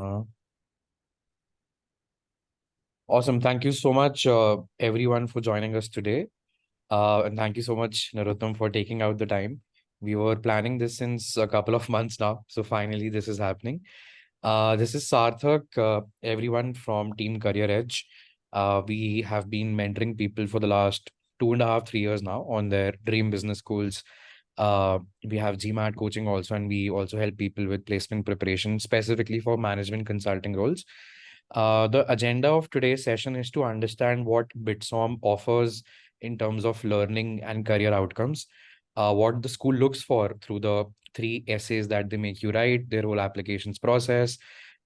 Uh, Awesome. Thank you so much, everyone, for joining us today. And thank you so much, Narottam, for taking out the time. We were planning this since a couple of months now. So finally, this is happening. This is Sarthak, everyone from Team Career Edge. We have been mentoring people for the last 2.5, 3 years now on their dream business schools. We have GMAT coaching also, and we also help people with placement preparation, specifically for management consulting roles. The agenda of today's session is to understand what BITSoM offers in terms of learning and career outcomes, what the school looks for through the 3 essays that they make you write, their whole applications process,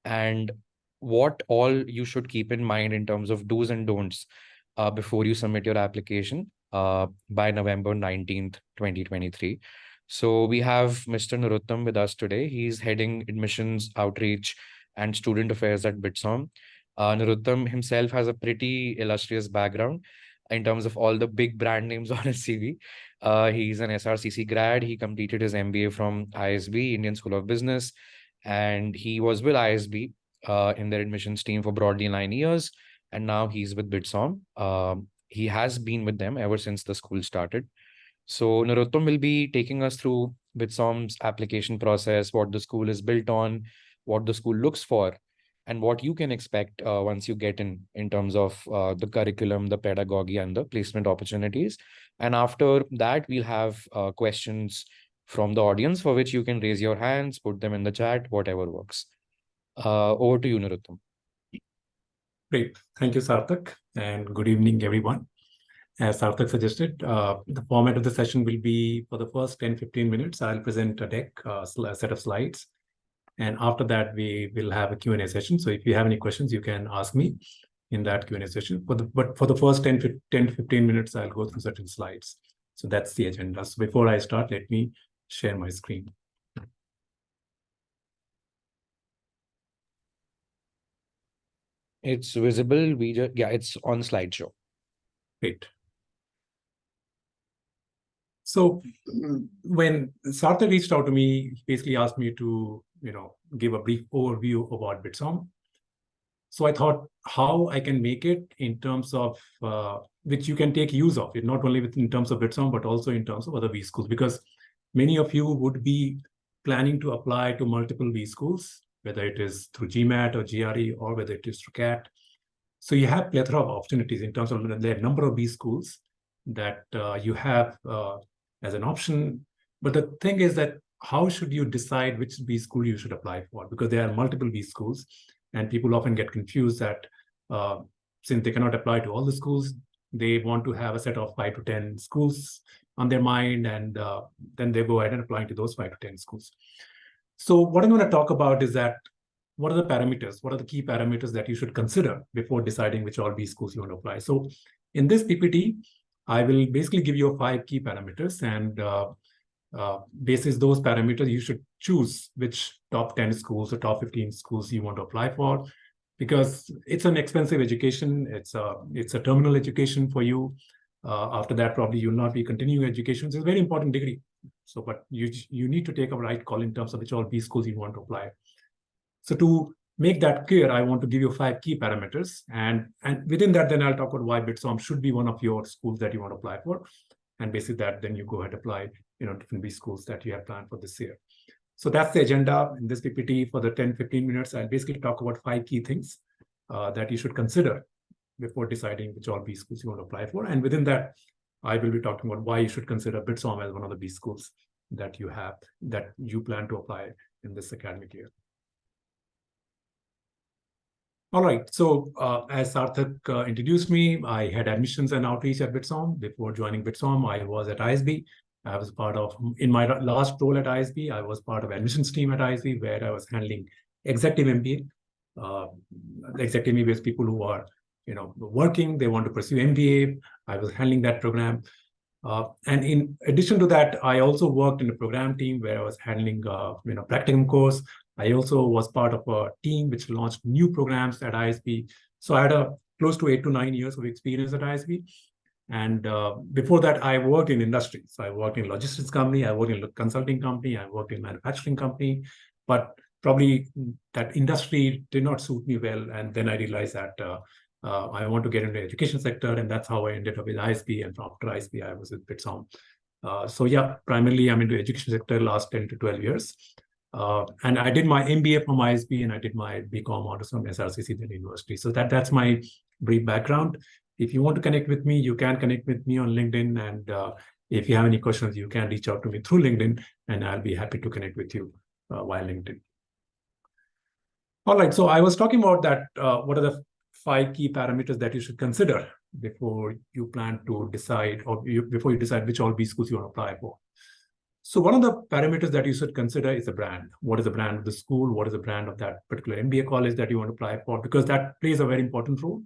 and what all you should keep in mind in terms of do's and don'ts before you submit your application by November 19th, 2023. So we have Mr. Narottam with us today. He's heading admissions, outreach, and student affairs at BITSoM. Narottam himself has a pretty illustrious background in terms of all the big brand names on his CV. He's an SRCC grad. He completed his MBA from ISB, Indian School of Business, and he was with ISB in their admissions team for broadly 9 years. And now he's with BITSoM. He has been with them ever since the school started. So Narottam will be taking us through BITSoM's application process, what the school is built on, what the school looks for, and what you can expect once you get in terms of the curriculum, the pedagogy, and the placement opportunities. And after that, we'll have questions from the audience for which you can raise your hands, put them in the chat, whatever works. Over to you, Narottam. Great. Thank you, Sarthak, and good evening, everyone. As Sarthak suggested, the format of the session will be for the first 10-15 minutes, I'll present a deck, a set of slides. And after that, we will have a Q&A session. So if you have any questions, you can ask me in that Q&A session. But for the first 10 to 15 minutes, I'll go through certain slides. So that's the agenda. So before I start, let me share my screen. It's visible. Yeah, it's on slideshow. Great. So when Sarthak reached out to me, he basically asked me to, give a brief overview about BITSoM. So I thought how I can make it in terms of which you can take use of it, not only in terms of BITSoM, but also in terms of other B schools, because many of you would be planning to apply to multiple B schools, whether it is through GMAT or GRE or whether it is through CAT. So you have plethora of opportunities in terms of the number of B schools that you have as an option. But the thing is that how should you decide which B school you should apply for? Because there are multiple B schools, and people often get confused that since they cannot apply to all the schools, they want to have a set of 5 to 10 schools on their mind, and then they go ahead and apply to those 5 to 10 schools. So what I'm going to talk about is that what are the parameters? What are the key parameters that you should consider before deciding which all B schools you want to apply? So in this PPT, I will basically give you 5 key parameters, and basis those parameters, you should choose which top 10 schools or top 15 schools you want to apply for, because it's an expensive education. It's a terminal education for you. After that, probably you'll not be continuing education. It's a very important degree. So, but you need to take a right call in terms of which all B schools you want to apply. So to make that clear, I want to give you 5 key parameters. And within that, then I'll talk about why BITSoM should be one of your schools that you want to apply for. And basically that, then you go ahead and apply, different B schools that you have planned for this year. So that's the agenda in this PPT. For the 10-15 minutes, I'll basically talk about 5 key things that you should consider before deciding which all B schools you want to apply for. And within that, I will be talking about why you should consider BITSoM as one of the B schools that you plan to apply in this academic year. All right, so as Sarthak introduced me, I had admissions and outreach at BITSoM. Before joining BITSoM, I was at ISB. I was in my last role at ISB, I was part of admissions team at ISB, where I was handling executive MBA. The executive MBA is people who are, working, they want to pursue MBA. I was handling that program. And in addition to that, I also worked in a program team where I was handling, practicum course. I also was part of a team which launched new programs at ISB. So I had close to 8 to 9 years of experience at ISB. And before that, I worked in industry. So I worked in logistics company, I worked in a consulting company, I worked in manufacturing company. But probably that industry did not suit me well. And then I realized that I want to get into the education sector. And that's how I ended up with ISB. And after ISB, I was with BITSoM. So yeah, primarily I'm into education sector last 10 to 12 years. And I did my MBA from ISB and I did my BCom honors from SRCC, Delhi University. So that's my brief background. If you want to connect with me, you can connect with me on LinkedIn. And if you have any questions, you can reach out to me through LinkedIn and I'll be happy to connect with you via LinkedIn. All right, so I was talking about that. What are the 5 key parameters that you should consider before you plan to decide, or before you decide which all B schools you want to apply for? So one of the parameters that you should consider is the brand. What is the brand of the school? What is the brand of that particular MBA college that you want to apply for? Because that plays a very important role.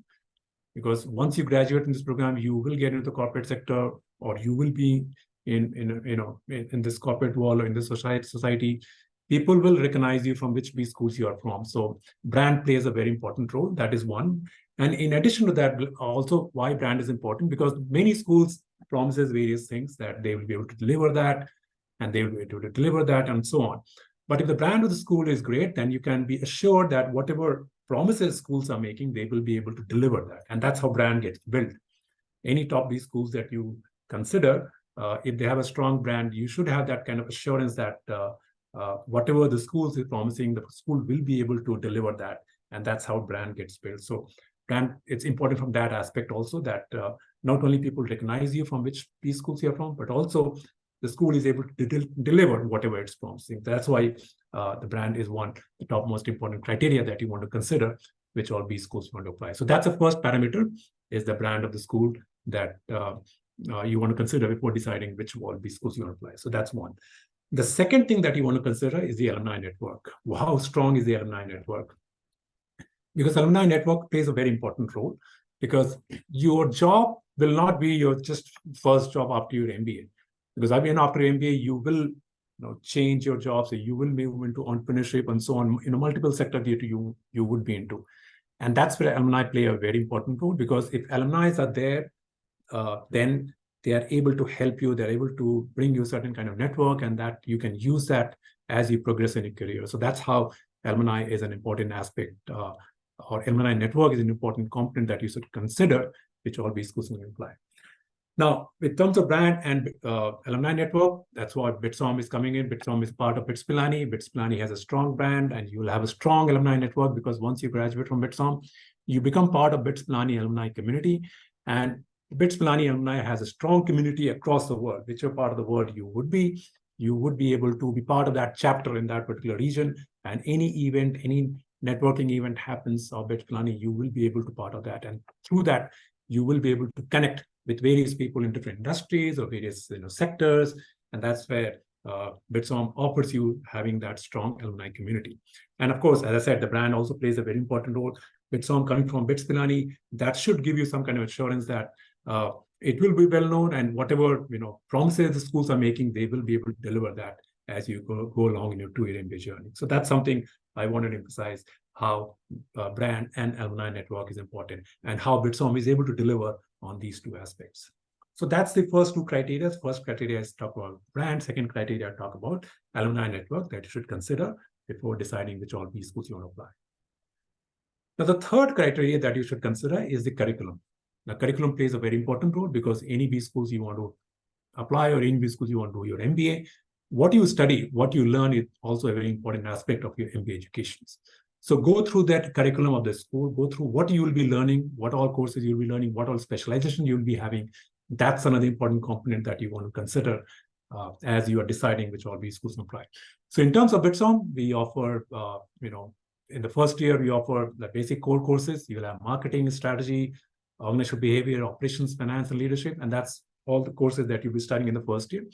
Because once you graduate in this program, you will get into the corporate sector, or you will be in this corporate world or in this society. People will recognize you from which B schools you are from. So brand plays a very important role. That is one. And in addition to that, also why brand is important, because many schools promises various things that they will be able to deliver that, and they will be able to deliver that, and so on. But if the brand of the school is great, then you can be assured that whatever promises schools are making, they will be able to deliver that. And that's how brand gets built. Any top B schools that you consider, if they have a strong brand, you should have that kind of assurance that whatever the schools is promising, the school will be able to deliver that. And that's how brand gets built. So brand, it's important from that aspect also, that not only people recognize you from which B schools you're from, but also the school is able to deliver whatever it's promising. That's why the brand is the top most important criteria that you want to consider, which all B schools want to apply. So that's the first parameter, is the brand of the school that you want to consider before deciding which all B schools you want to apply. So that's one. The second thing that you want to consider is the alumni network. How strong is the alumni network? Because alumni network plays a very important role, because your job will not be your just first job after your MBA. Because after MBA, you will change your job, so you will move into entrepreneurship and so on, multiple sectors that you would be into. And that's where alumni play a very important role, because if alumni are there, then they are able to help you, they're able to bring you a certain kind of network, and that you can use that as you progress in your career. So that's how alumni is an important aspect, or alumni network is an important component that you should consider, which all B schools will apply. Now, in terms of brand and alumni network, that's what BITSoM is coming in. BITSoM is part of BITS Pilani. BITS Pilani has a strong brand, and you will have a strong alumni network, because once you graduate from BITSoM, you become part of BITS Pilani alumni community. And BITS Pilani alumni has a strong community across the world. Whichever part of the world you would be able to be part of that chapter in that particular region. And any event, any networking event happens of BITS Pilani, you will be able to part of that. And through that, you will be able to connect with various people in different industries or various sectors. And that's where BITSoM offers you having that strong alumni community. And of course, as I said, the brand also plays a very important role. BITSoM coming from BITS Pilani, that should give you some kind of assurance that it will be well known, and whatever promises the schools are making, they will be able to deliver that as you go along in your 2-year MBA journey. So that's something I wanted to emphasize, how brand and alumni network is important, and how BITSoM is able to deliver on these 2 aspects. So that's the first 2 criteria. First criteria is talk about brand. Second criteria, talk about alumni network that you should consider before deciding which all B schools you want to apply. Now, the third criteria that you should consider is the curriculum. Now, curriculum plays a very important role, because any B schools you want to apply, or any B schools you want to do your MBA, what you study, what you learn is also a very important aspect of your MBA education. So go through that curriculum of the school, go through what you will be learning, what all courses you'll be learning, what all specialization you'll be having. That's another important component that you want to consider as you are deciding which all B schools to apply. So in terms of BITSoM, we offer, in the first year, we offer the basic core courses. You'll have marketing, strategy, organizational behavior, operations, finance, and leadership. And that's all the courses that you'll be studying in the first year.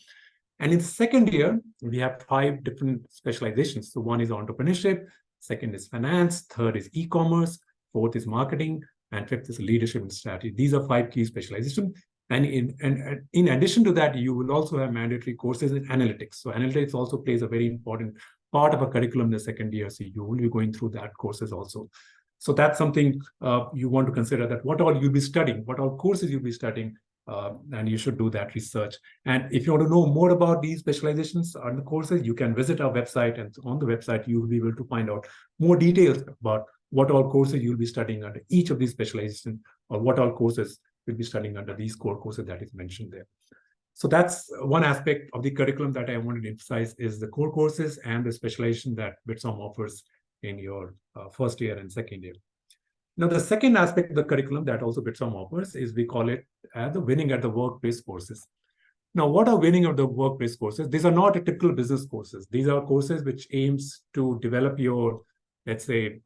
And in the second year, we have 5 different specializations. So one is entrepreneurship, second is finance, third is e-commerce, fourth is marketing, and fifth is leadership and strategy. These are 5 key specializations. And in addition to that, you will also have mandatory courses in analytics. So analytics also plays a very important part of a curriculum in the second year. So you will be going through that courses also. So that's something you want to consider, that what all you'll be studying, what all courses you'll be studying, and you should do that research. And if you want to know more about these specializations and the courses, you can visit our website, and on the website, you will be able to find out more details about what all courses you'll be studying under each of these specializations, or what all courses you'll be studying under these core courses that is mentioned there. So that's one aspect of the curriculum that I wanted to emphasize, is the core courses and the specialization that BITSoM offers in your first year and second year. Now, the second aspect of the curriculum that also BITSoM offers is, we call it as the winning at the workplace courses. Now, what are winning at the workplace courses? These are not typical business courses. These are courses which aims to develop your, let's say,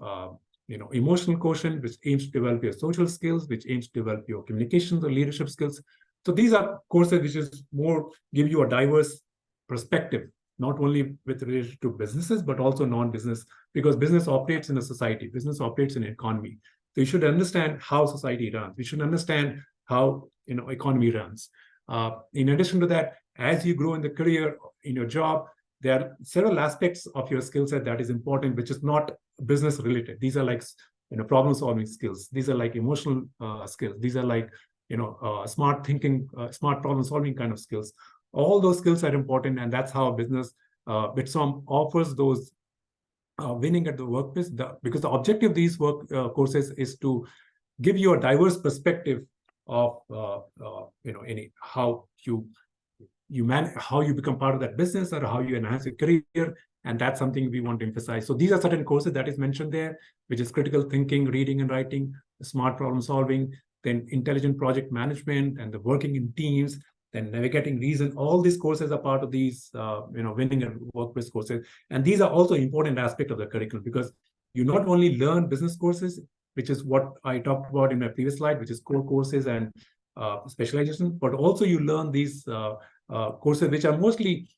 emotional quotient, which aims to develop your social skills, which aims to develop your communications or leadership skills. So these are courses which is more give you a diverse perspective, not only with relation to businesses, but also non-business, because business operates in a society, business operates in an economy. So you should understand how society runs. You should understand how economy runs. In addition to that, as you grow in the career, in your job, there are several aspects of your skill set that is important, which is not business related. These are like problem solving skills. These are like emotional skills. These are like smart thinking, smart problem solving kind of skills. All those skills are important, and that's how business BITSoM offers those winning at the workplace. Because the objective of these courses is to give you a diverse perspective of how you become part of that business, or how you enhance your career. And that's something we want to emphasize. So these are certain courses that is mentioned there, which is critical thinking, reading and writing, smart problem solving, then intelligent project management, and the working in teams, then navigating reason. All these courses are part of these winning at workplace courses. And these are also important aspect of the curriculum, because you not only learn business courses, which is what I talked about in my previous slide, which is core courses and specialization, but also you learn these courses which are mostly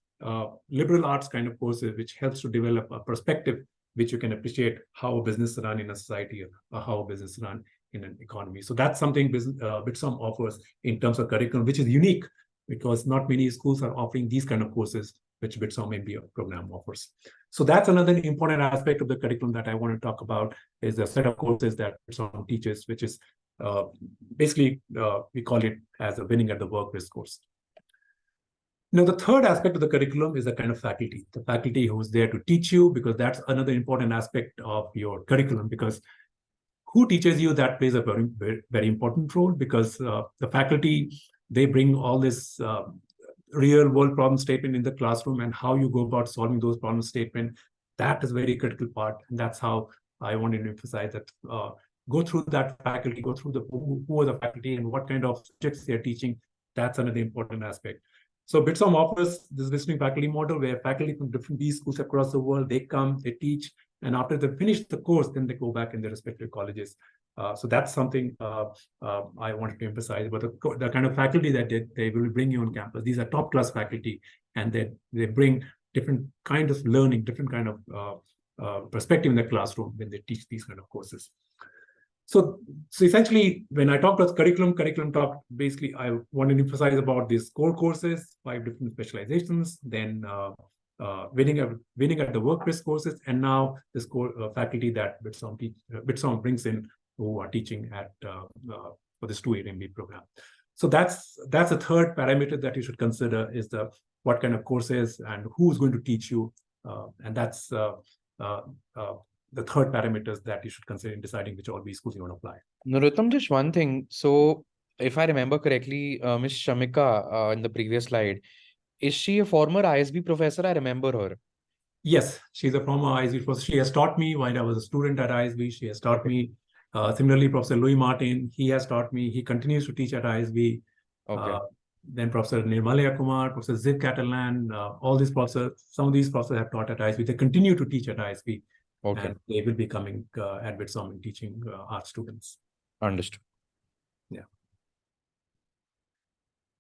liberal arts kind of courses, which helps to develop a perspective which you can appreciate how a business run in a society, or how a business run in an economy. So that's something BITSoM offers in terms of curriculum, which is unique, because not many schools are offering these kind of courses which BITSoM MBA program offers. So that's another important aspect of the curriculum that I want to talk about, is the set of courses that BITSoM teaches, which is basically we call it as a winning at the workplace course. Now, the third aspect of the curriculum is the kind of faculty, the faculty who is there to teach you, because that's another important aspect of your curriculum, because who teaches you, that plays a very, very, very important role, because the faculty, they bring all this real world problem statement in the classroom, and how you go about solving those problem statement. That is a very critical part. And that's how I wanted to emphasize that go through that faculty, go through who are the faculty and what kind of subjects they're teaching. That's another important aspect. So BITSoM offers this visiting faculty model, where faculty from different B schools across the world, they come, they teach, and after they finish the course, then they go back in their respective colleges. So that's something I wanted to emphasize. But the kind of faculty that they will bring you on campus, these are top-class faculty, and they bring different kind of learning, different kind of perspective in the classroom when they teach these kind of courses. So essentially, when I talk about curriculum talk, basically, I want to emphasize about these core courses, 5 different specializations, then winning at the workplace courses, and now this core faculty that BITSoM brings in, who are teaching at for this 2-year MBA program. So that's the third parameter that you should consider, is what kind of courses and who's going to teach you, and that's the third parameters that you should consider in deciding which all B schools you want to apply. Narottam, just one thing. So if I remember correctly, Ms. Shamika in the previous slide, is she a former ISB professor? I remember her. Yes, she's a former ISB professor. She has taught me while I was a student at ISB. She has taught me. Similarly, Professor Louis Martin, he has taught me. He continues to teach at ISB. Okay. Then Professor Nirmalaya Kumar, Professor Ziv Catalan, all these professors, some of these professors have taught at ISB. They continue to teach at ISB. Okay. And they will be coming at BITSoM and teaching our students. Understood. Yeah.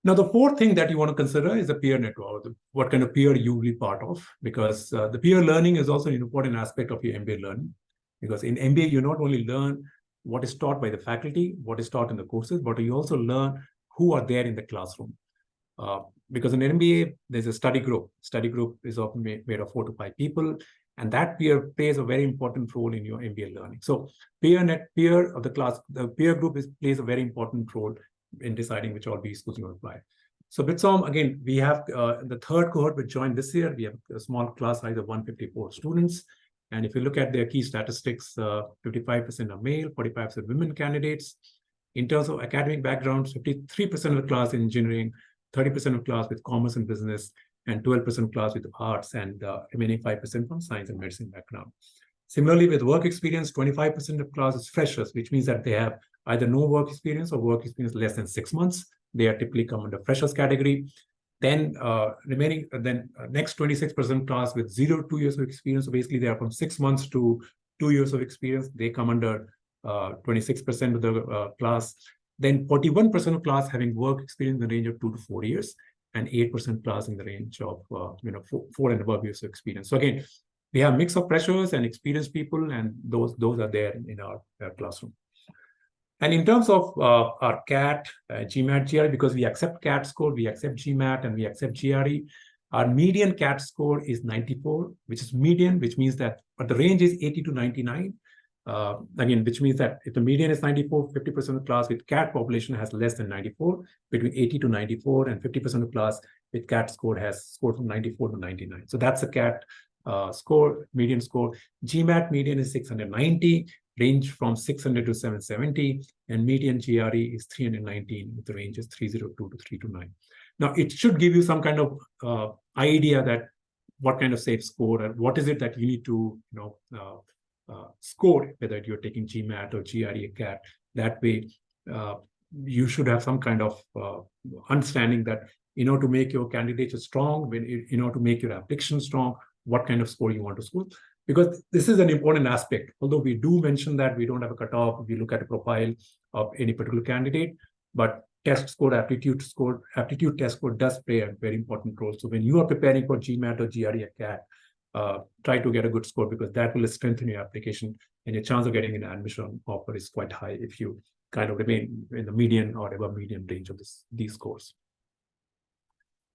Now, the fourth thing that you want to consider is the peer network, what kind of peer you will be part of, because the peer learning is also an important aspect of your MBA learning. Because in MBA, you not only learn what is taught by the faculty, what is taught in the courses, but you also learn who are there in the classroom. Because in MBA, there's a study group. Study group is often made of 4 to 5 people. And that peer plays a very important role in your MBA learning. So peer of the class, the peer group plays a very important role in deciding which all B schools you apply. So BITSoM, again, we have the third cohort which joined this year. We have a small class size of 154 students. And if you look at their key statistics, 55% are male, 45% women candidates. In terms of academic backgrounds, 53% of the class in engineering, 30% of class with commerce and business, and 12% of class with arts, and remaining 5% from science and medicine background. Similarly, with work experience, 25% of class is freshers, which means that they have either no work experience or work experience less than 6 months. They are typically come under freshers category. Then next 26% class with 0 to 2 years of experience. So basically, they are from 6 months to 2 years of experience. They come under 26% of the class. Then 41% of class having work experience in the range of 2 to 4 years, and 8% class in the range of 4 and above years of experience. So again, we have a mix of freshers and experienced people, and those are there in our classroom. And in terms of our CAT, GMAT, GRE, because we accept CAT score, we accept GMAT, and we accept GRE, our median CAT score is 94, which is median, which means that, but the range is 80 to 99. Again, which means that if the median is 94, 50% of the class with CAT population has less than 94, between 80 to 94, and 50% of class with CAT score has scored from 94 to 99. So that's the CAT score, median score. GMAT median is 690, range from 600 to 770, and median GRE is 319, with the range is 302 to 329. Now, it should give you some kind of idea that what kind of safe score, and what is it that you need to score, whether you're taking GMAT or GRE or CAT. That way, you should have some kind of understanding that in order to make your candidature strong, in order to make your application strong, what kind of score you want to score. Because this is an important aspect. Although we do mention that we don't have a cutoff, we look at a profile of any particular candidate, but aptitude test score does play a very important role. So when you are preparing for GMAT or GRE or CAT, try to get a good score, because that will strengthen your application, and your chance of getting an admission offer is quite high if you kind of remain in the median or above median range of these scores.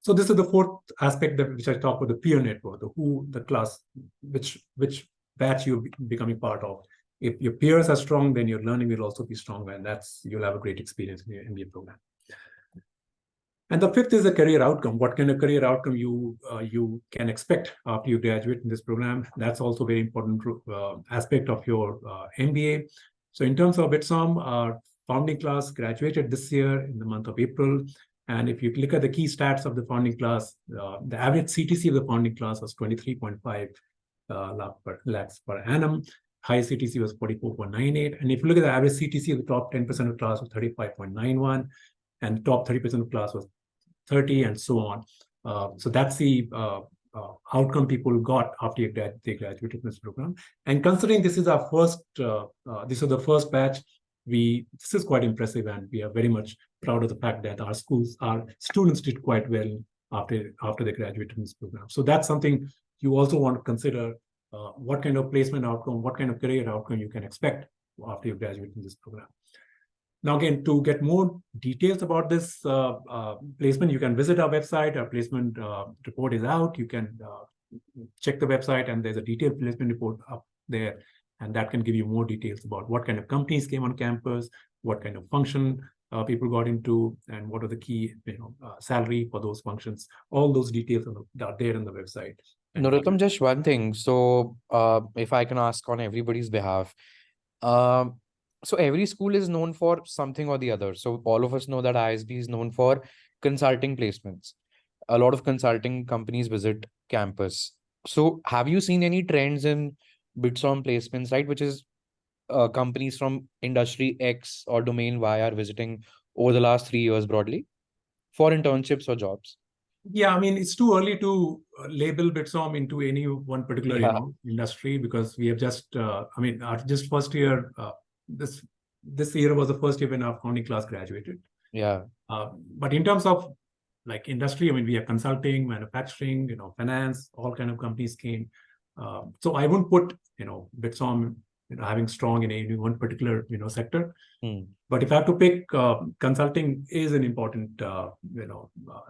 So this is the fourth aspect which I talk about, the peer network, the class, which batch you're becoming part of. If your peers are strong, then your learning will also be stronger, and you'll have a great experience in your MBA program. And the fifth is the career outcome. What kind of career outcome you can expect after you graduate in this program? That's also a very important aspect of your MBA. So in terms of BITSoM, our founding class graduated this year in the month of April. And if you look at the key stats of the founding class, the average CTC of the founding class was 23.5 lakhs per annum. High CTC was 44.98. And if you look at the average CTC of the top 10% of the class was 35.91, and the top 30% of the class was 30, and so on. So that's the outcome people got after they graduated from this program. And considering this is our first, this is the first batch, this is quite impressive, and we are very much proud of the fact that our students did quite well after they graduated from this program. So that's something you also want to consider, what kind of placement outcome, what kind of career outcome you can expect after you graduate from this program. Now, again, to get more details about this placement, you can visit our website. Our placement report is out. You can check the website, and there's a detailed placement report up there. And that can give you more details about what kind of companies came on campus, what kind of function people got into, and what are the key salary for those functions. All those details are there on the website. Narottam, just one thing. So if I can ask on everybody's behalf, so every school is known for something or the other. So all of us know that ISB is known for consulting placements. A lot of consulting companies visit campus. So have you seen any trends in BITSoM placements, right? Which is companies from industry X or domain Y are visiting over the last 3 years broadly for internships or jobs? Yeah, I mean, it's too early to label BITSoM into any one particular industry, because we have just, our just first year, this year was the first year when our founding class graduated. Yeah. But in terms of like industry, I mean, we have consulting, manufacturing, finance, all kind of companies came. So I wouldn't put, BITSoM having strong in any one particular, sector. But if I have to pick, consulting is an important,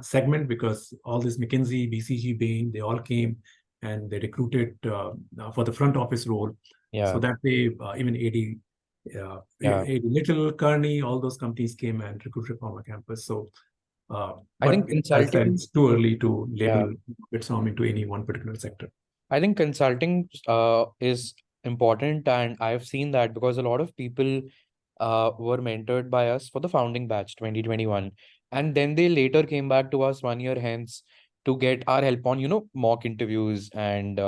segment, because all this McKinsey, BCG, Bain, they all came and they recruited for the front office role. Yeah. So that way, even Yeah. Little Kearney, all those companies came and recruited from our campus. So, I but think as I said, consulting, it's too early to yeah, label BITSoM into any one particular sector. I think consulting is important, and I've seen that because a lot of people were mentored by us for the founding batch 2021, and then they later came back to us 1 year hence to get our help on mock interviews and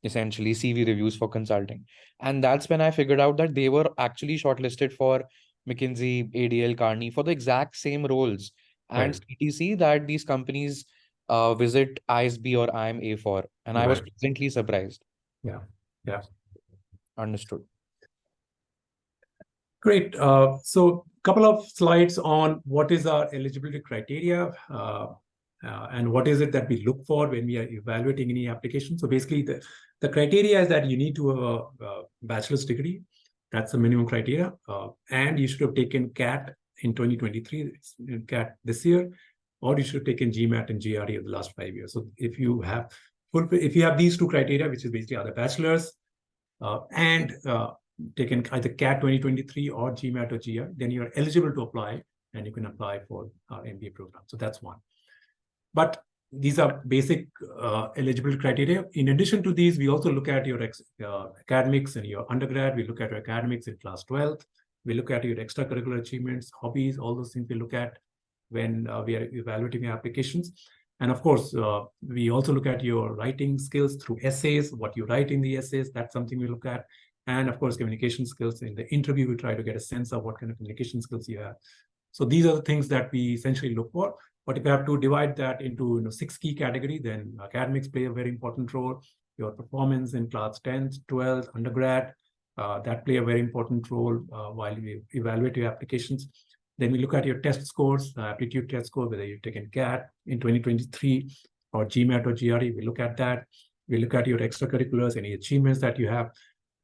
essentially CV reviews for consulting. And that's when I figured out that they were actually shortlisted for McKinsey, ADL, Carney for the exact same roles and Right. CTC that these companies visit ISB or IMA for. And I was Right. pleasantly surprised. Yeah. Yeah. Understood. Great. So a couple of slides on what is our eligibility criteria and what is it that we look for when we are evaluating any application. So basically, the criteria is that you need to have a bachelor's degree. That's the minimum criteria. And you should have taken CAT in 2023, CAT this year, or you should have taken GMAT and GRE in the last 5 years. So if you have these two criteria, which is basically either bachelor's and taken either CAT 2023 or GMAT or GR, then you're eligible to apply and you can apply for our MBA program. So that's one. But these are basic eligibility criteria. In addition to these, we also look at your academics and your undergrad. We look at your academics in class 12th. We look at your extracurricular achievements, hobbies, all those things we look at when we are evaluating your applications. And of course, we also look at your writing skills through essays, what you write in the essays, that's something we look at. And of course, communication skills. In the interview, we try to get a sense of what kind of communication skills you have. So these are the things that we essentially look for. But if you have to divide that into 6 key categories, then academics play a very important role. Your performance in class 10th, 12th, undergrad, that play a very important role while we evaluate your applications. Then we look at your test scores, aptitude test score, whether you've taken CAT in 2023 or GMAT or GRE, we look at that. We look at your extracurriculars, any achievements that you have.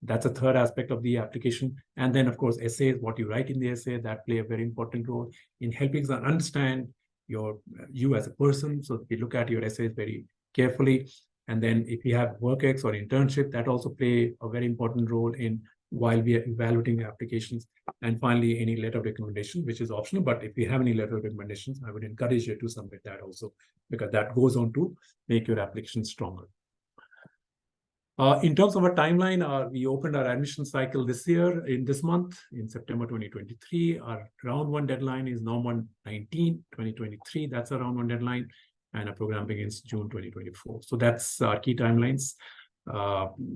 That's a third aspect of the application. And then, of course, essays, what you write in the essay, that play a very important role in helping us understand you as a person. So we look at your essays very carefully. And then if you have work ex or internship, that also play a very important role in while we are evaluating applications. And finally, any letter of recommendation, which is optional. But if you have any letter of recommendations, I would encourage you to submit that also, because that goes on to make your application stronger. In terms of a timeline, we opened our admission cycle this month, in September 2023. Our round 1 deadline is November 19, 2023. That's a round 1 deadline. And our program begins June 2024. So that's our key timelines.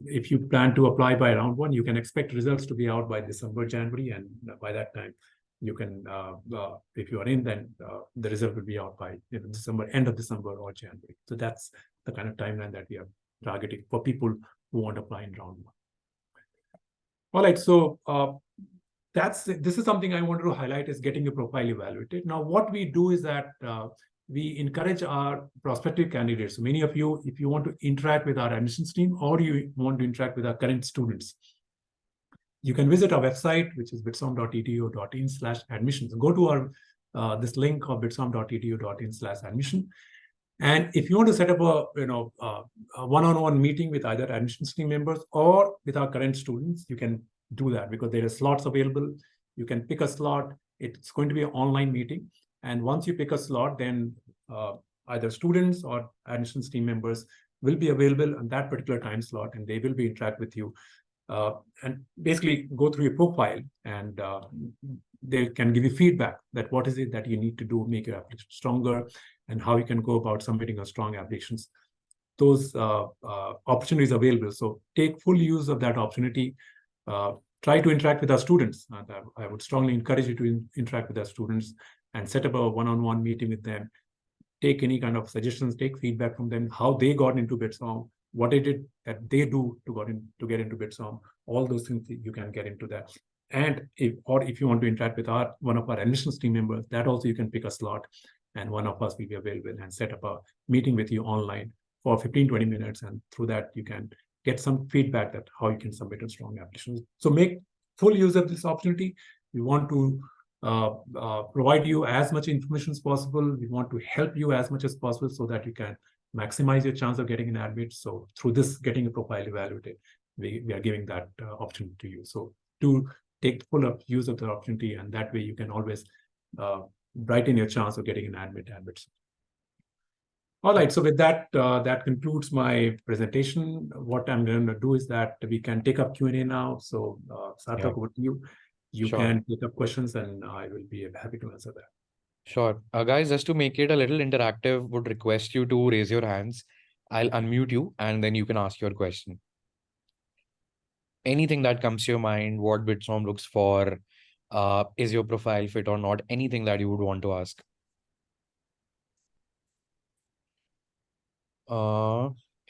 If you plan to apply by round 1, you can expect results to be out by December, January. And by that time, you can, if you are in, then the result will be out by December, end of December or January. So that's the kind of timeline that we are targeting for people who want to apply in round 1. All right, so this is something I wanted to highlight, is getting your profile evaluated. Now, what we do is that we encourage our prospective candidates. So many of you, if you want to interact with our admissions team or you want to interact with our current students, you can visit our website, which is bitsom.edu.in/admissions. Go to our this link of bitsom.edu.in/admission. And if you want to set up a one-on-one meeting with either admissions team members or with our current students, you can do that because there are slots available. You can pick a slot. It's going to be an online meeting. And once you pick a slot, then either students or admissions team members will be available on that particular time slot, and they will be interact with you and basically go through your profile, and they can give you feedback that what is it that you need to do, make your application stronger, and how you can go about submitting a strong applications. Those opportunities available. So take full use of that opportunity. Try to interact with our students. I would strongly encourage you to interact with our students and set up a one-on-one meeting with them. Take any kind of suggestions, take feedback from them, how they got into BITSoM, what it is that they do to get into BITSoM. All those things you can get into that. And if you want to interact with one of our admissions team members, that also you can pick a slot, and one of us will be available and set up a meeting with you online for 15-20 minutes. And through that, you can get some feedback that how you can submit a strong application. So make full use of this opportunity. We want to provide you as much information as possible. We want to help you as much as possible so that you can maximize your chance of getting an admit. So through this, getting a profile evaluated, we are giving that opportunity to you. So do take full use of the opportunity, and that way you can always brighten your chance of getting an admit at BITSoM. All right, so with that, that concludes my presentation. What I'm going to do is that we can take up Q&A now. So Sarthak, over to you. You can take up questions and I will be happy to answer that. Sure. Guys, just to make it a little interactive, would request you to raise your hands. I'll unmute you and then you can ask your question. Anything that comes to your mind, what BITSoM looks for, is your profile fit or not, anything that you would want to ask.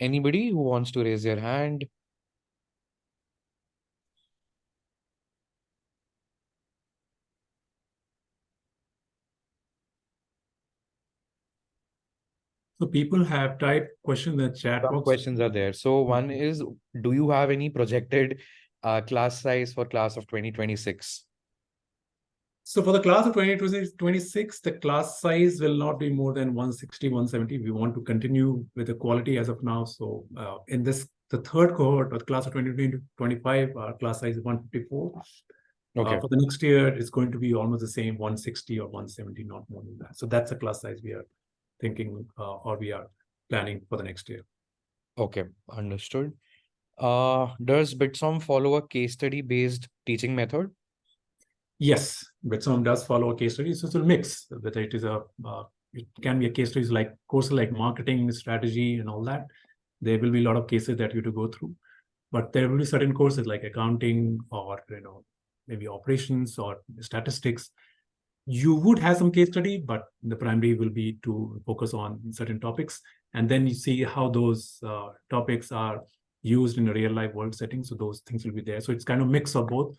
Anybody who wants to raise their hand? So people have typed questions in the chat box. Some questions are there. So one is, do you have any projected class size for class of 2026? So for the class of 2026, the class size will not be more than 160, 170. We want to continue with the quality as of now. So in this, the third cohort of the class of 2025, our class size is 154. Okay. For the next year, it's going to be almost the same, 160 or 170, not more than that. So that's the class size we are thinking or we are planning for the next year. Okay, understood. Does BITSoM follow a case study based teaching method? Yes, BITSoM does follow a case study. So it's a mix, whether it is it can be a case studies like courses like marketing, strategy, and all that. There will be a lot of cases that you have to go through, but there will be certain courses like accounting or maybe operations or statistics. You would have some case study, but the primary will be to focus on certain topics, and then you see how those topics are used in a real life world setting. So those things will be there. So it's kind of mix of both.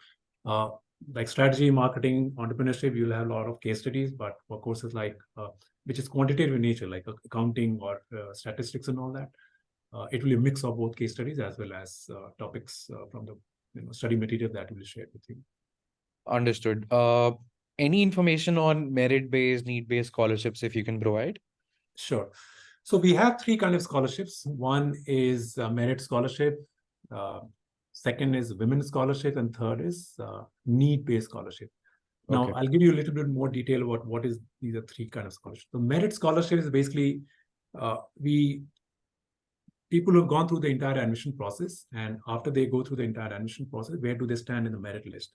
Like strategy, marketing, entrepreneurship, you'll have a lot of case studies, but for courses like which is quantitative in nature, like accounting or statistics and all that, it will be a mix of both case studies as well as topics from the study material that will be shared with you. Understood. Any information on merit-based, need-based scholarships, if you can provide? Sure. So we have three kinds of scholarships. One is merit scholarship. Second is women's scholarship, and third is need-based scholarship. Now, Okay. I'll give you a little bit more detail about what is these are three kinds of scholarships. The merit scholarship is basically people who have gone through the entire admission process, and after they go through the entire admission process, where do they stand in the merit list?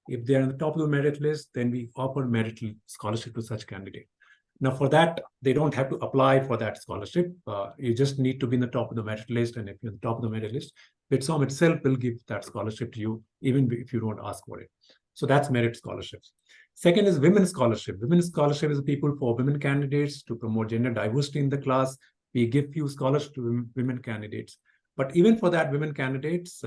If they're on the top of the merit list, then we offer merit scholarship to such candidate. Now, for that, they don't have to apply for that scholarship. You just need to be in the top of the merit list. And if you're on the top of the merit list, BITSoM itself will give that scholarship to you, even if you don't ask for it. So that's merit scholarships. Second is women's scholarship. Women's scholarship is people for women candidates to promote gender diversity in the class. We give few scholarships to women candidates. But even for that women candidates,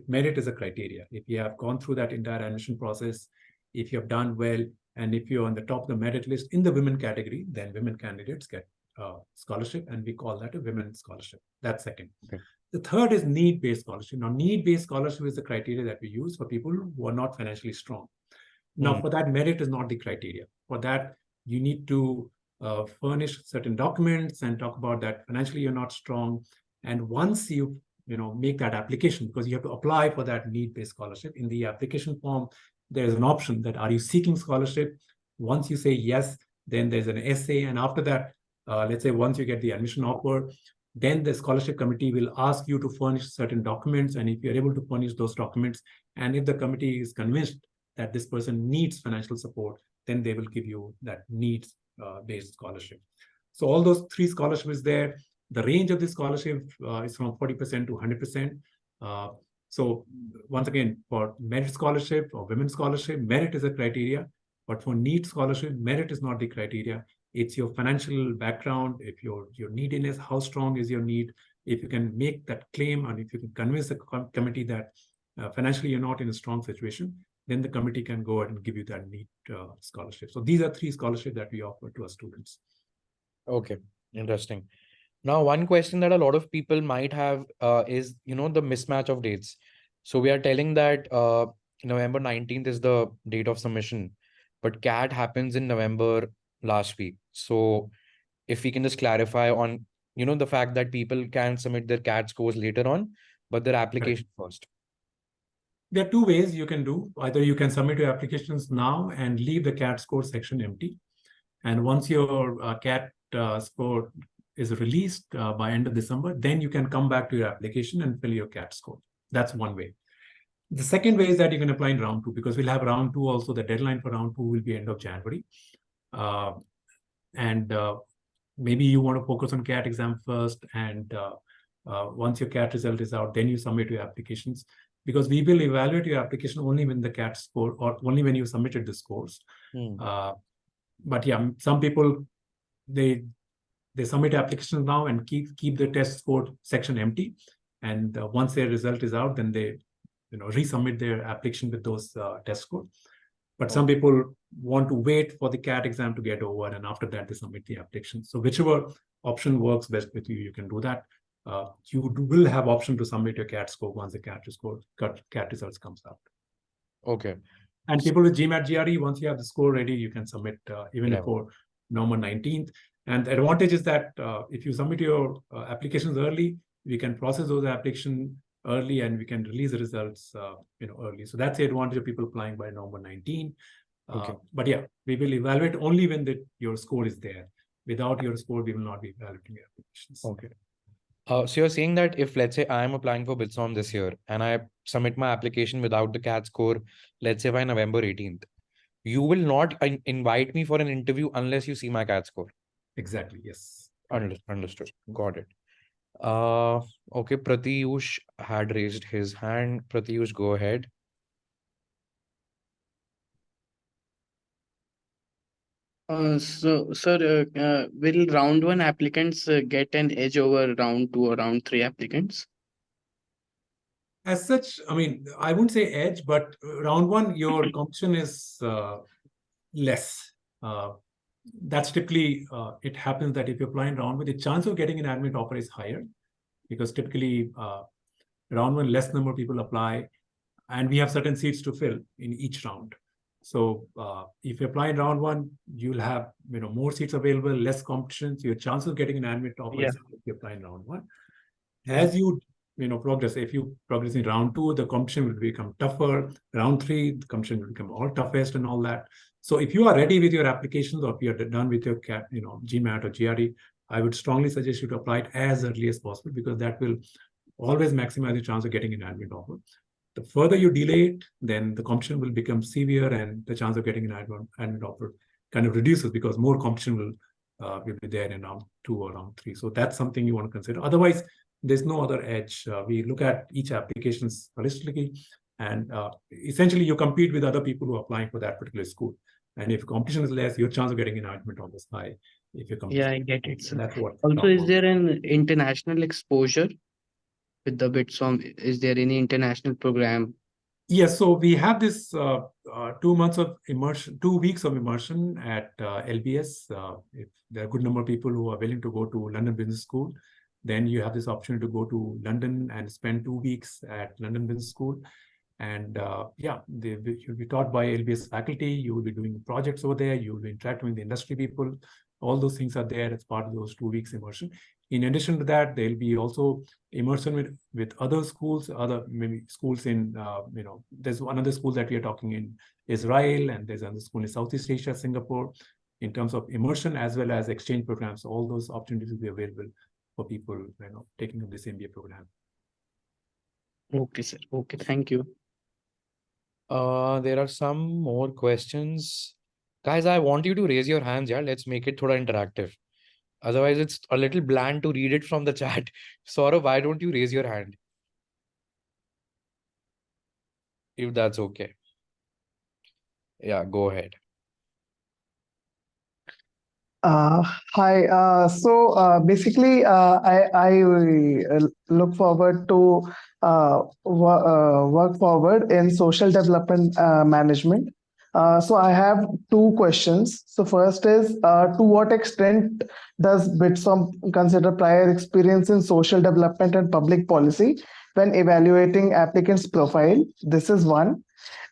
merit is a criteria. If you have gone through that entire admission process, if you have done well, and if you're on the top of the merit list in the women category, then women candidates get scholarship, and we call that a women's scholarship. That's second. Okay. The third is need-based scholarship. Now, need-based scholarship is the criteria that we use for people who are not financially strong. Now, for that, merit is not the criteria. For that, you need to furnish certain documents and talk about that financially you're not strong. And once you make that application, because you have to apply for that need-based scholarship, in the application form, there's an option that are you seeking scholarship? Once you say yes, then there's an essay. And after that, let's say once you get the admission offer, then the scholarship committee will ask you to furnish certain documents. And if you're able to furnish those documents, and if the committee is convinced that this person needs financial support, then they will give you that needs-based scholarship. So all those three scholarships there. The range of the scholarship is from 40% to 100%. So once again, for merit scholarship or women's scholarship, merit is a criteria. But for need scholarship, merit is not the criteria. It's your financial background, if your neediness, how strong is your need, if you can make that claim, and if you can convince the committee that financially you're not in a strong situation, then the committee can go ahead and give you that need scholarship. So these are three scholarships that we offer to our students. Okay, interesting. Now, one question that a lot of people might have is, the mismatch of dates. So we are telling that November 19th is the date of submission, but CAT happens in November last week. So if we can just clarify on, the fact that people can submit their CAT scores later on, but their application first. There are two ways you can do. Either you can submit your applications now and leave the CAT score section empty. And once your CAT score is released by end of December, then you can come back to your application and fill your CAT score. That's one way. The second way is that you can apply in round 2, because we'll have round 2 also. The deadline for round 2 will be end of January. Maybe you want to focus on CAT exam first, and once your CAT result is out, then you submit your applications, because we will evaluate your application only when the CAT score, or only when you submitted the scores. But yeah, some people, they submit applications now and keep the test score section empty, and once their result is out, then they resubmit their application with those test scores. But some people want to wait for the CAT exam to get over, and after that they submit the application. So whichever option works best with you, you can do that. You will have option to submit your CAT score once the CAT results comes out. Okay. And people with GMAT GRE, once you have the score ready, you can submit even before November 19th. And the advantage is that if you submit your applications early, we can process those applications early, and we can release the results early. So that's the advantage of people applying by November 19. But yeah, we will evaluate only when your score is there. Without your score, we will not be evaluating your applications. Okay. So you're saying that if, let's say, I'm applying for BITSoM this year and I submit my application without the CAT score, let's say by November 18th, you will not invite me for an interview unless you see my CAT score. Exactly. Yes. Understood. Got it. Okay. Pratyush had raised his hand. Pratyush, go ahead. So, sir, will round 1 applicants get an edge over round 2 or round 3 applicants? As such, I mean, I wouldn't say edge, but round 1, your competition is less. That's typically, it happens that if you apply in round 1, the chance of getting an admit offer is higher, because typically round 1, less number of people apply, and we have certain seats to fill in each round. So if you apply in round 1, you'll have more seats available, less competition. So your chance of getting an admit offer is higher if you apply in round 1. As you progress, if you progress in round 2, the competition will become tougher. Round 3, the competition will become all toughest and all that. So if you are ready with your applications, or if you're done with your GMAT or GRE, I would strongly suggest you to apply it as early as possible, because that will always maximize the chance of getting an admit offer. The further you delay it, then the competition will become severe, and the chance of getting an admit offer kind of reduces, because more competition will be there in round 2 or round 3. So that's something you want to consider. Otherwise, there's no other edge. We look at each application holistically, and essentially you compete with other people who are applying for that particular school. And if competition is less, your chance of getting an admit offer is high. If you compete. Yeah, I get it. So that's what. Also, is there an international exposure with the BITSoM? Is there any international program? Yes, so we have this 2 months of immersion, 2 weeks of immersion at LBS. If there are a good number of people who are willing to go to London Business School, then you have this opportunity to go to London and spend 2 weeks at London Business School. And you'll be taught by LBS faculty. You will be doing projects over there. You will be interacting with the industry people. All those things are there as part of those 2 weeks immersion. In addition to that, there'll be also immersion with other schools, maybe schools in, there's another school that we are talking in Israel, and there's another school in Southeast Asia, Singapore, in terms of immersion as well as exchange programs. All those opportunities will be available for people taking up this MBA program. Okay, sir. Okay, thank you. There are some more questions. Guys, I want you to raise your hands. Yeah, let's make it thoda interactive. Otherwise, it's a little bland to read it from the chat. Saurabh, why don't you raise your hand? If that's okay. Yeah, go ahead. Hi. Basically, I look forward to work forward in social development management. So I have 2 questions. So first is, to what extent does BITSoM consider prior experience in social development and public policy when evaluating applicants' profile? This is one.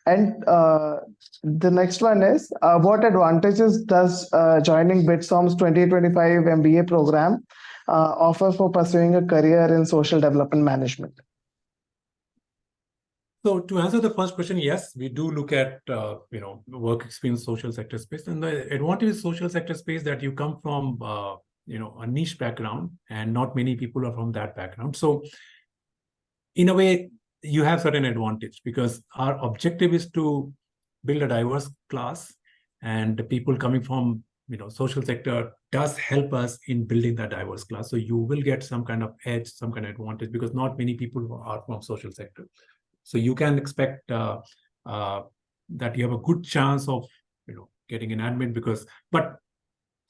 And the next one is, what advantages does joining BITSoM's 2025 MBA program offer for pursuing a career in social development management? So to answer the first question, yes, we do look at work experience, social sector space, and the advantage is social sector space that you come from a niche background, and not many people are from that background. So in a way, you have certain advantage because our objective is to build a diverse class, and the people coming from social sector does help us in building that diverse class. So you will get some kind of edge, some kind of advantage, because not many people are from social sector. So you can expect that you have a good chance of getting an admit, but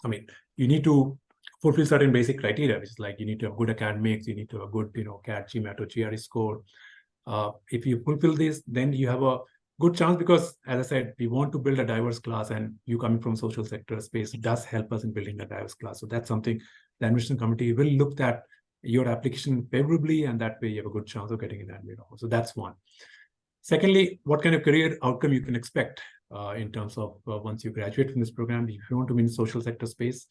I mean, you need to fulfill certain basic criteria, which is like you need to have good academics, you need to have a good CAT, GMAT, or GRE score. If you fulfill this, then you have a good chance, because as I said, we want to build a diverse class, and you coming from social sector space does help us in building a diverse class. So that's something the admission committee will look at your application favorably, and that way you have a good chance of getting an admit. So that's one. Secondly, what kind of career outcome you can expect in terms of once you graduate from this program, if you want to be in social sector space.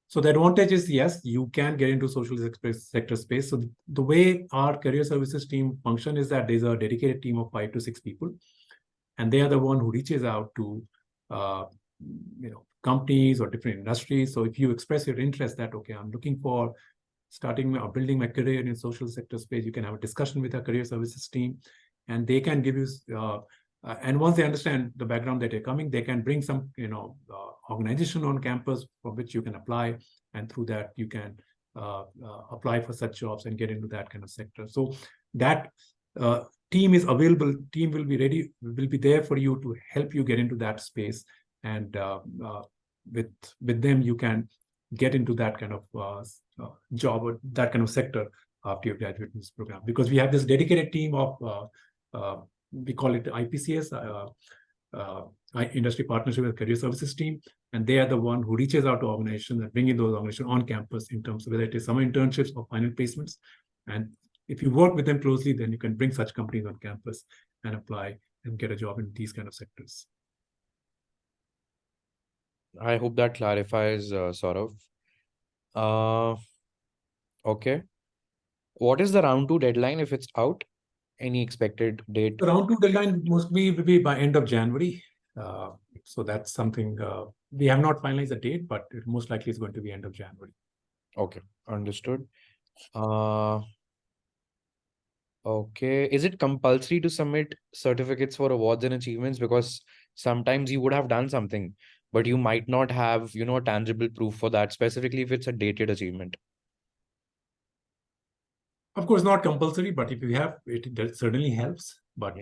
So the advantage is, yes, you can get into social sector space. So the way our career services team function is that there's a dedicated team of 5 to 6 people, and they are the one who reaches out to companies or different industries. So if you express your interest that, okay, I'm looking for starting or building my career in social sector space, you can have a discussion with our career services team, and they can give you and once they understand the background that you're coming, they can bring some organization on campus for which you can apply, and through that you can apply for such jobs and get into that kind of sector. So that team is available. Team will be ready, will be there for you to help you get into that space, and with them you can get into that kind of job or that kind of sector after you graduate in this program, because we have this dedicated team of we call it IPCS, Industry Partnership with Career Services team, and they are the one who reaches out to organizations and bringing those organizations on campus in terms of whether it is summer internships or final placements. And if you work with them closely, then you can bring such companies on campus and apply and get a job in these kind of sectors. I hope that clarifies, Saurav. Okay. What is the round 2 deadline if it's out? Any expected date? The round 2 deadline mostly will be by end of January. So that's something we have not finalized the date, but it most likely is going to be end of January. Okay, understood. Okay, is it compulsory to submit certificates for awards and achievements? Because sometimes you would have done something, but you might not have, tangible proof for that, specifically if it's a dated achievement. Of course, not compulsory, but if you have it, that certainly helps. But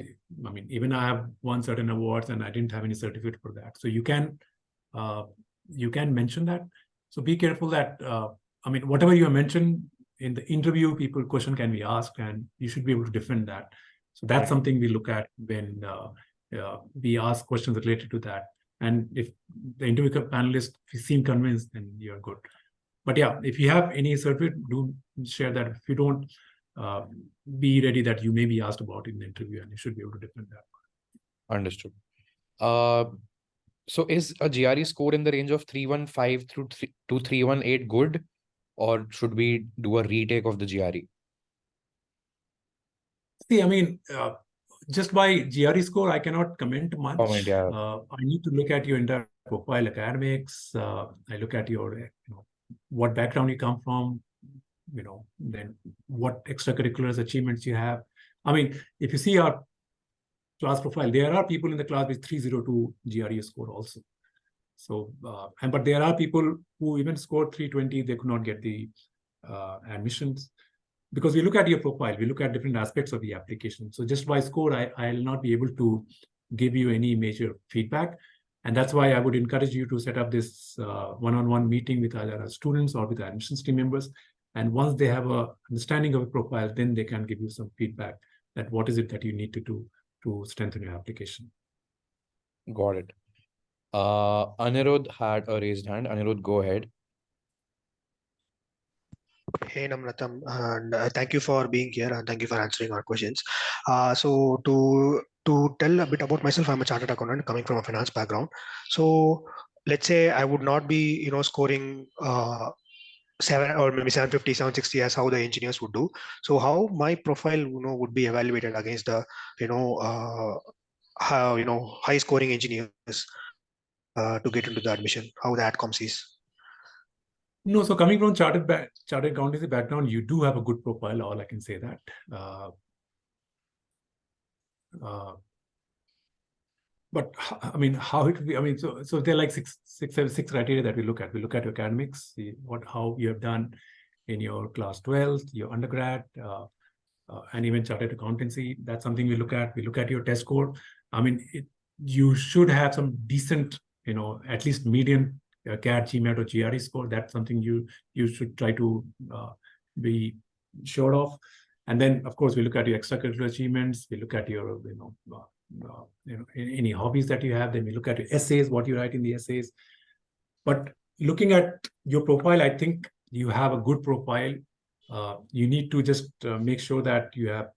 I mean, even I have won certain awards and I didn't have any certificate for that. So you can mention that. So be careful that I mean, whatever you mentioned in the interview, question can be asked, and you should be able to defend that. So that's something we look at when we ask questions related to that. And if the interview panelists seem convinced, then you're good. But yeah, if you have any certificate, do share that. If you don't, be ready that you may be asked about in the interview, and you should be able to defend that. Understood. So is a GRE score in the range of 315 to 318 good, or should we do a retake of the GRE? See, I mean, just by GRE score, I cannot comment much. Yeah. I need to look at your entire profile, academics. I look at your, what background you come from, then what extracurriculars achievements you have. I mean, if you see our class profile, there are people in the class with 302 GRE score also. So, but there are people who even scored 320, they could not get the admissions. Because we look at your profile, we look at different aspects of the application. So just by score, I'll not be able to give you any major feedback. And that's why I would encourage you to set up this one-on-one meeting with either students or with the admissions team members. And once they have an understanding of a profile, then they can give you some feedback that what is it that you need to do to strengthen your application. Got it. Anirudh had a raised hand. Anirudh, go ahead. Hey Narottam, and thank you for being here and thank you for answering our questions. So to tell a bit about myself, I'm a chartered accountant coming from a finance background. So let's say I would not be scoring maybe 750, 760 as how the engineers would do. So how my profile would be evaluated against the high scoring engineers to get into the admission, how the Adcom sees. No, so coming from chartered accountancy background, you do have a good profile. All I can say that. But I mean, how it would be? I mean, so there are like six criteria that we look at. We look at your academics, see how you have done in your class 12, your undergrad, and even chartered accountancy. That's something we look at. We look at your test score. I mean, you should have some decent, at least median CAT, GMAT, or GRE score. That's something you should try to be sure of. And then, of course, we look at your extracurricular achievements. We look at your, any hobbies that you have. Then we look at your essays, what you write in the essays. But looking at your profile, I think you have a good profile. You need to just make sure that you have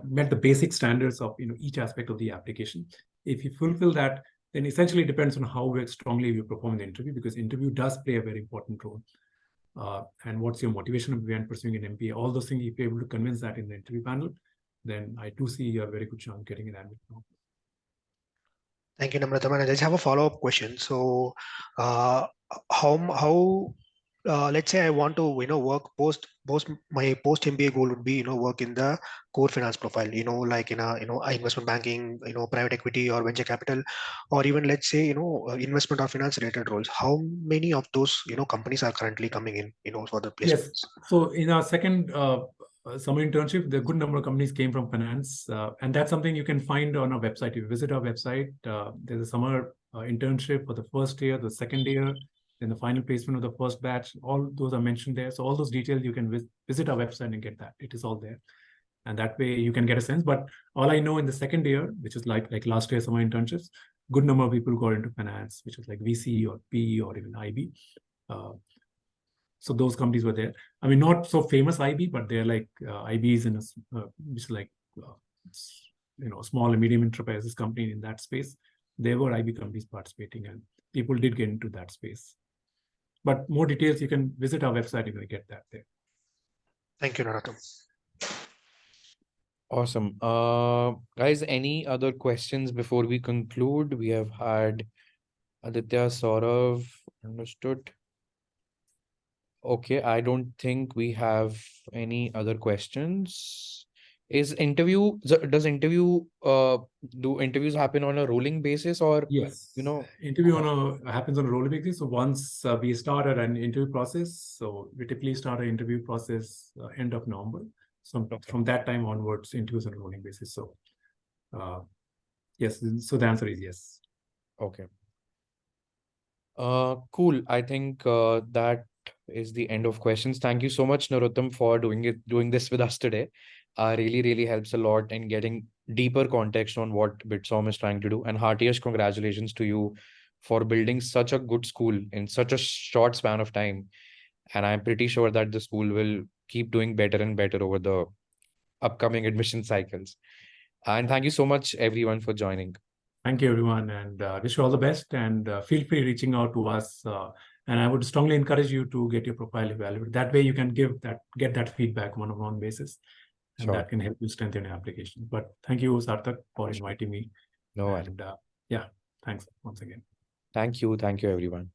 met the basic standards of each aspect of the application. If you fulfill that, then essentially it depends on how strongly you perform in the interview, because interview does play a very important role. And what's your motivation behind pursuing an MBA? All those things, if you're able to convince that in the interview panel, then I do see a very good chance of getting an admission. Thank you, Namrattam. And I just have a follow-up question. So, how let's say I want to work my post MBA goal would be work in the core finance profile, like in a investment banking, private equity or venture capital, or even let's say investment or finance related roles. How many of those companies are currently coming in for the placements? Yes. So in our second summer internship, the good number of companies came from finance, and that's something you can find on our website. If you visit our website, there's a summer internship for the first year, the second year, then the final placement of the first batch. All those are mentioned there. So all those details, you can visit our website and get that. It is all there. And that way you can get a sense. But all I know in the second year, which is like last year summer internships, good number of people got into finance, which is like VC or PE or even IB. So those companies were there. I mean, not so famous IB, but they're like IBs in which is like small and medium enterprises company in that space. There were IB companies participating, and people did get into that space. But more details, you can visit our website. You're going to get that there. Thank you, Narottam. Awesome. Guys, any other questions before we conclude? We have had Aditya, Saurav, understood. Okay, I don't think we have any other questions. Does interviews happen on a rolling basis, or yes, interview happens on a rolling basis. So once we start an interview process, so we typically start an interview process end of November. So from that time onwards, interviews on a rolling basis. So yes, so the answer is yes. Okay. Cool. I think that is the end of questions. Thank you so much, Narottam, for doing this with us today. Really helps a lot in getting deeper context on what BITSoM is trying to do. And heartiest congratulations to you for building such a good school in such a short span of time. And I'm pretty sure that the school will keep doing better and better over the upcoming admission cycles. And thank you so much, everyone, for joining. Thank you, everyone, and wish you all the best. And feel free reaching out to us. And I would strongly encourage you to get your profile evaluated. That way, you can get that feedback on-on-one basis, and that can help you strengthen your application. But thank you, Sarthak, for inviting me. No, and yeah, thanks once again. Thank you, everyone.